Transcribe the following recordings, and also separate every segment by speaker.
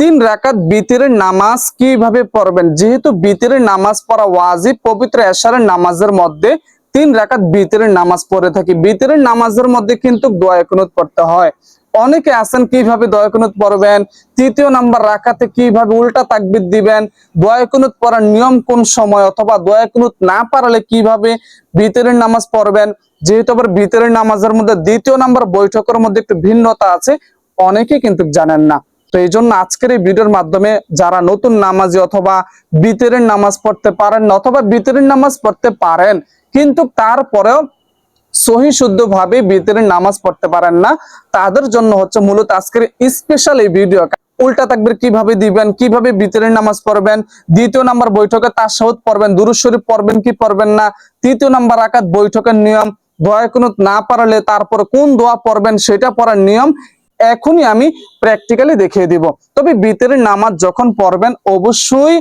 Speaker 1: তিন রাকাত বিতরের নামাজ কিভাবে পড়বেন। যেহেতু বিতরের নামাজ পড়া ওয়াজিব, পবিত্র এশারের নামাজের মধ্যে তিন রাকাত বিতরের নামাজ পড়ে থাকি। বিতরের নামাজের মধ্যে কিন্তু দোয়া কুনুত পড়তে হয়। অনেকে আছেন কিভাবে দোয়া কুনুত পড়বেন, তৃতীয় নাম্বার রাকাতে কিভাবে উল্টা তাকবীর দিবেন, দোয়া কুনুত পড়ার নিয়ম কোন সময়, অথবা দোয়া কুনুত না পারলে কিভাবে বিতরের নামাজ পড়বেন। যেহেতু আবার বিতরের নামাজের মধ্যে দ্বিতীয় নাম্বার বৈঠকের মধ্যে একটু ভিন্নতা আছে, অনেকে কিন্তু জানেন না। তো এই জন্য আজকের এই ভিডিওর মাধ্যমে যারা নতুন নামাজি অথবা বিতরের নামাজ পড়তে পারেন না, অথবা বিতরের নামাজ পড়তে পারেন কিন্তু তারপরেও সহি শুদ্ধ ভাবে বিতরের নামাজ পড়তে পারেন না, তাদের জন্য হচ্ছে মূলত আজকের স্পেশাল এই ভিডিও। উল্টা তাকবীর কিভাবে দিবেন, কিভাবে বিতরের নামাজ পড়বেন, দ্বিতীয় নাম্বার বৈঠকে তাশাহুদ পড়বেন, দুরূদ শরীফ পড়বেন কি পড়বেন না, তৃতীয় নাম্বার রাকাত বৈঠকের নিয়ম, দোয়া কুনুত না পারলে তারপর কোন দোয়া পড়বেন সেটা পড়ার নিয়ম এখনই আমি প্র্যাকটিক্যালি দেখিয়ে দিব। তবে বিতরের নামাজ যখন পড়বেন অবশ্যই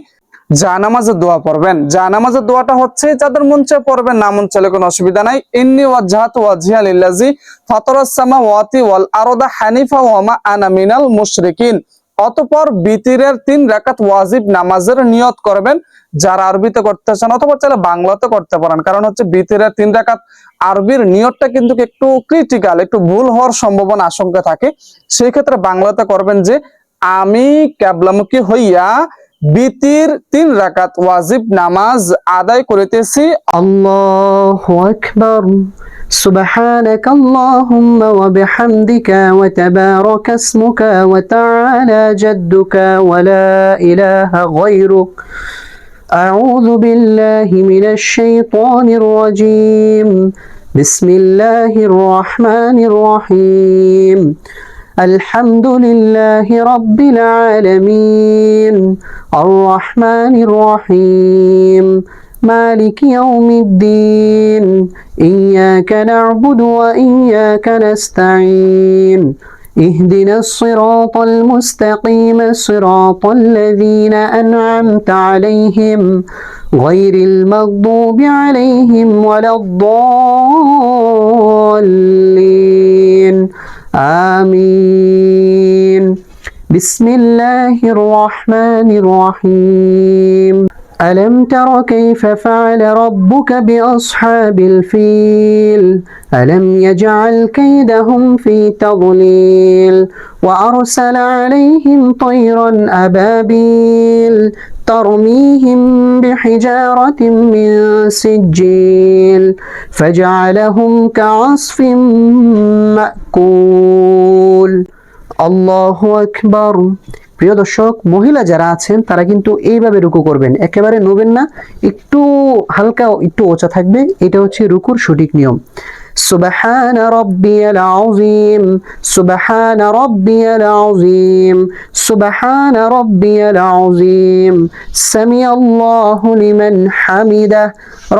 Speaker 1: জানামাজের দোয়া পড়বেন। জানামাজের দোয়াটা হচ্ছে যাদের মন চায় পড়বেন, না মন চাইলে কোনো অসুবিধা নাই। ইন্নী ওয়াজহাতু ওয়াজহিয়া লিল্লাযী ফাতারাস সামাওয়াতি ওয়াল আরদা হানিফা ওয়া মা আনা মিনাল মুশরিকিন। অতঃপর বিতরের তিন রাকাত ওয়াজিব নামাজের নিয়ত করবেন। যারা আরবিতে করতে চান অথবা চাইলে বাংলাতে করতে পারেন, কারণ হচ্ছে বিতরের তিন রাকাত আরবির নিয়তটা কিন্তু একটু ক্রিটিক্যাল, একটু ভুল হওয়ার সম্ভাবনা আশঙ্কা থাকে। সেই ক্ষেত্রে বাংলাতে করবেন যে আমি কিবলামুখী হইয়া বিতির তিন রাকাত ওয়াজিব নামাজ আদায় করিতেছি।
Speaker 2: আল্লাহু আকবার। سبحانك اللهم وبحمدك وتبارك اسمك وتعالى جدك ولا إله غيرك. أعوذ بالله من الشيطان الرجيم. بسم الله الرحمن الرحيم. الحمد لله رب العالمين الرحمن الرحيم مالك يوم الدين إياك نعبد وإياك نستعين اهدنا الصراط المستقيم صراط الذين أنعمت عليهم غير المغضوب عليهم ولا الضالين آمين. بسم الله الرحمن الرحيم. ألم تر كيف فعل ربك بأصحاب الفيل ألم يجعل كيدهم في تضليل وأرسل عليهم طيرا أبابيل ترميهم بحجارة من سجيل فجعلهم كعصف مأكول. আল্লাহু আকবার। প্রিয় দর্শক, মহিলা যারা আছেন তারা কিন্তু এইভাবে রুকু করবেন, একেবারে নবেন না, একটু হালকা একটু ওচা থাকবে। এটা হচ্ছে রুকুর সঠিক নিয়ম। সুবহান রাব্বিয়াল আযীম সুবহান রাব্বিয়াল আযীম সুবহান রাব্বিয়াল আযীম সামিআল্লাহু লিমান হামিদা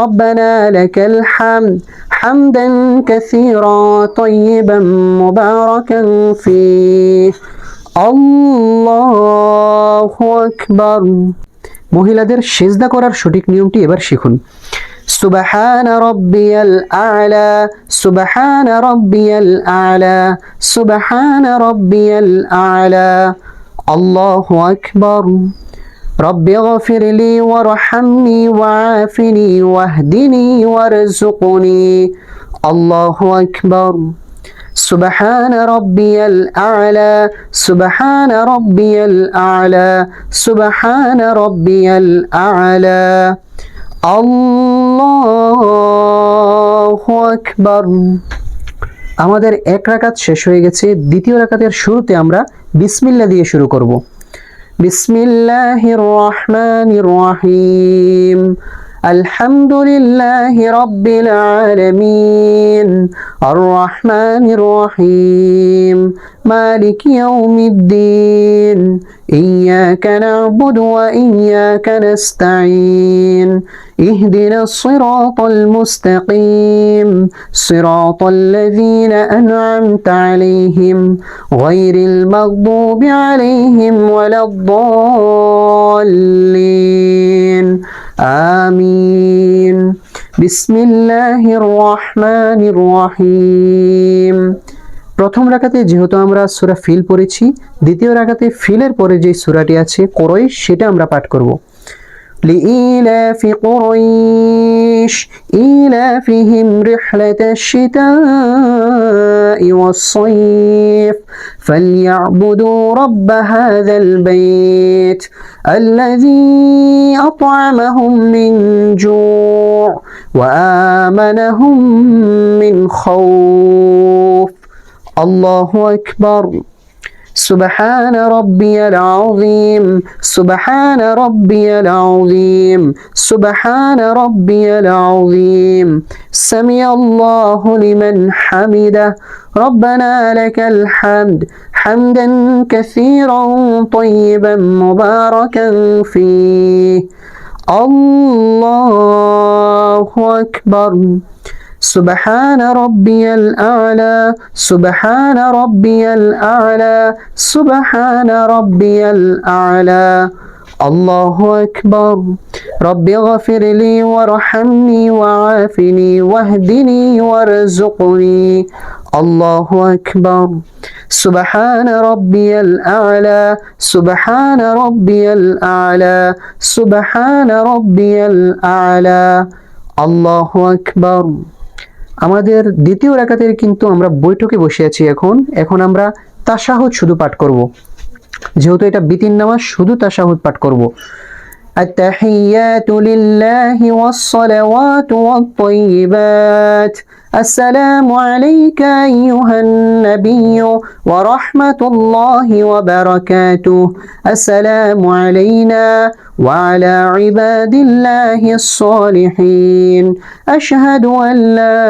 Speaker 2: রব্বানা লাকাল হামদ হামদান কাসীরা তাইয়িবান মুবারাকান ফীহ। আল্লাহু আকবার। মহিলাদের সিজদা করার সঠিক নিয়মটি এবার শিখুন। সুবহান রাব্বিয়াল আ'লা সুবহান রাব্বিয়াল আ'লা সুবহান রাব্বিয়াল আ'লা। আল্লাহু আকবার। রব্বি গফিরলি ওয়ারহামনি ওয়াআফিনি ওয়াহদিনি ওয়ারযুকনি। আল্লাহু আকবার। سبحان ربي الأعلى سبحان ربي الأعلى سبحان ربي الأعلى. আল্লাহু আকবার। আমাদের এক রাকাত শেষ হয়ে গেছে। দ্বিতীয় রাকাতের শুরুতে আমরা বিসমিল্লাহ দিয়ে শুরু করব। বিসমিল্লাহির রহমানির রহিম। الحمد لله رب العالمين الرحمن الرحيم مالك يوم الدين إياك نعبد وإياك نستعين اهدنا الصراط المستقيم صراط الذين أنعمت عليهم غير المغضوب عليهم ولا الضالين آمين. بسم الله الرحمن الرحيم. প্রথম রাকাতে যেহেতু আমরা সূরা ফিল পড়েছি, দ্বিতীয় রাকাতে ফিলের পরে যে সূরাটি আছে কুরাইশ, সেটা আমরা পাঠ করব। لإيلاف قريش إيلافهم رحلة الشتاء والصيف فليعبدوا رب هذا البيت الذي أطعمهم من جوع وآمنهم من خوف الله أكبر سبحان ربي العظيم سبحان ربي العظيم سبحان ربي العظيم سمع الله لمن حمده ربنا لك الحمد حمدا كثيرا طيبا مباركا فيه الله أكبر سبحان ربي الأعلى سبحان ربي الأعلى سبحان ربي الأعلى الله أكبر رب اغفر لي وارحمني وعافني واهدني وارزقني الله أكبر سبحان ربي الأعلى سبحان ربي الأعلى سبحان ربي الأعلى الله أكبر আমাদের দ্বিতীয় রাকাতের কিন্তু আমরা বৈঠকে বসে আছি। এখন আমরা তাশাহুদ শুধু পাঠ করব, যেহেতু এটা বিতির নামাজ, শুধু তাশাহুদ পাঠ করব। التحيات لله والصلوات والطيبات السلام عليك أيها النبي ورحمة الله وبركاته السلام علينا وعلى عباد الله الصالحين أشهد أن لا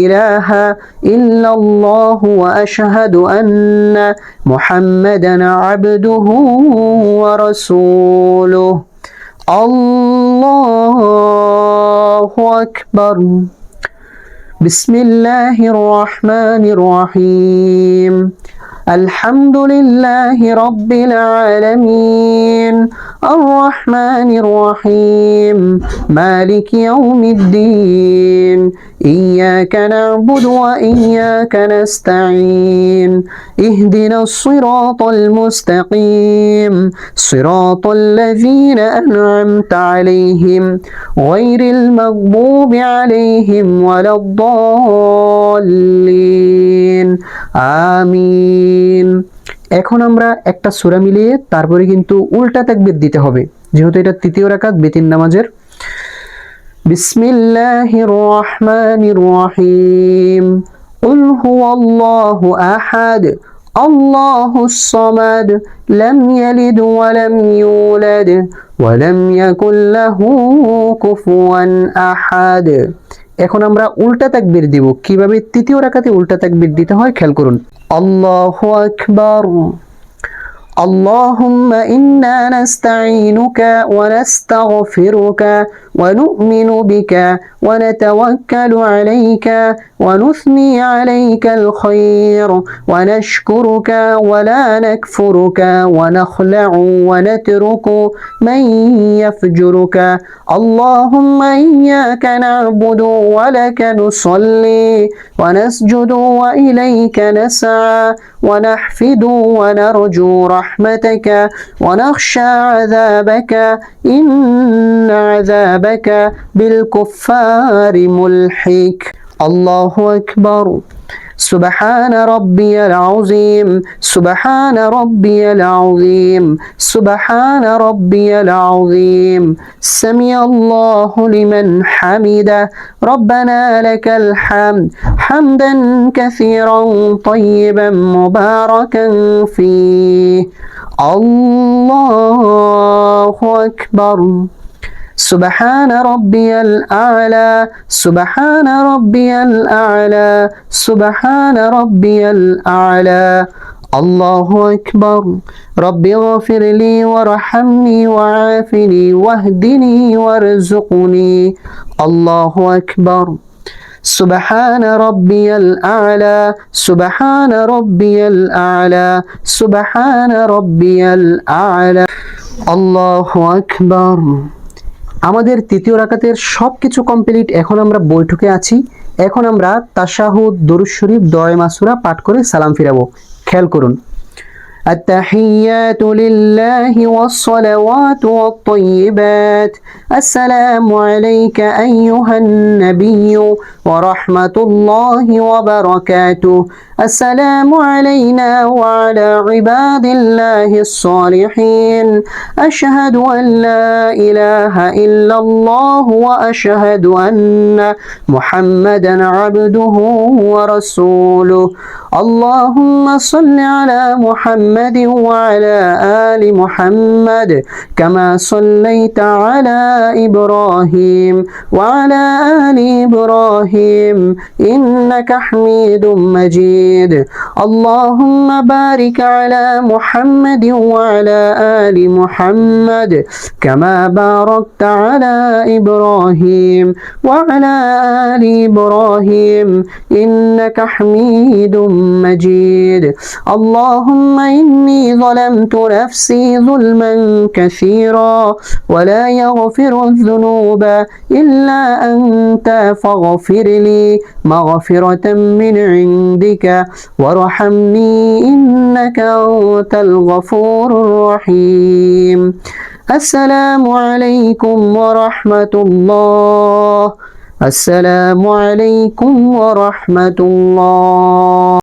Speaker 2: إله إلا الله وأشهد أن محمدا عبده ورسوله الله أكبر بسم الله الرحمن الرحيم الحمد لله رب العالمين الرحمن الرحيم مالك يوم الدين إياك نعبد وإياك نستعين اهدنا الصراط المستقيم صراط الذين أنعمت عليهم غير المغضوب عليهم ولا الضالين آمين এখন আমরা একটা সূরা মিলিয়ে তারপরে কিন্তু উল্টা তাকবীর দিতে হবে, যেহেতু এটা তৃতীয় রাকাত বিতির নামাজের। বিসমিল্লাহির রহমানির রহিম কুল হুয়াল্লাহু আহাদ আল্লাহুস সামাদ লাম ইয়ালিদ ওয়া লাম ইউলাদ ওয়া লাম ইয়াকুল লাহু কুফুয়ান আহাদ। এখন আমরা উল্টা তাকবীর দিব। কিভাবে তৃতীয় রাকাতে উল্টা তাকবীর দিতে হয় খেয়াল করুন। আল্লাহু আকবার اللهم إنا نستعينك ونستغفرك ونؤمن بك ونتوكل عليك ونثني عليك الخير ونشكرك ولا نكفرك ونخلع ونترك من يفجرك اللهم إياك نعبد ولك نصلي ونسجد وإليك نسعى ونحفد ونرجو رحمتك ونخشى عذابك إن عذابك بالكفار ملحق الله أكبر سبحان ربي العظيم سبحان ربي العظيم سبحان ربي العظيم سمع الله لمن حمده ربنا لك الحمد حمدا كثيرا طيبا مباركا فيه الله أكبر سبحان ربي الأعلى سبحان ربي الأعلى سبحان ربي الأعلى الله أكبر رب اغفر لي وارحمني وعافني واهدني وارزقني الله أكبر سبحان ربي الأعلى سبحان ربي الأعلى سبحان ربي الأعلى الله أكبر আমাদের তৃতীয় রাকাতের সবকিছু কমপ্লিট। এখন আমরা বৈঠকে আছি। এখন আমরা তাশাহুদ, দরুদ শরীফ, দোয়া মাসুরা পাঠ করে সালাম ফিরাবো। খেয়াল করুন। التحيات لله والصلوات والطيبات السلام عليك أيها النبي ورحمة الله وبركاته السلام علينا وعلى عباد الله الصالحين أشهد أن لا إله إلا الله وأشهد أن محمدا عبده ورسوله اللهم صل على محمد وعلى آل محمد كما صليت على إبراهيم وعلى آل إبراهيم إنك حميد مجيد اللهم بارك على محمد وعلى آل محمد كما باركت على إبراهيم وعلى آل إبراهيم إنك حميد مجيد اللهم إني ظلمت نفسي ظلما كثيرا ولا يغفر الذنوب إلا أنت فاغفر لي مغفرة من عندك وارحمني إنك أنت الغفور الرحيم السلام عليكم ورحمة الله السلام عليكم ورحمة الله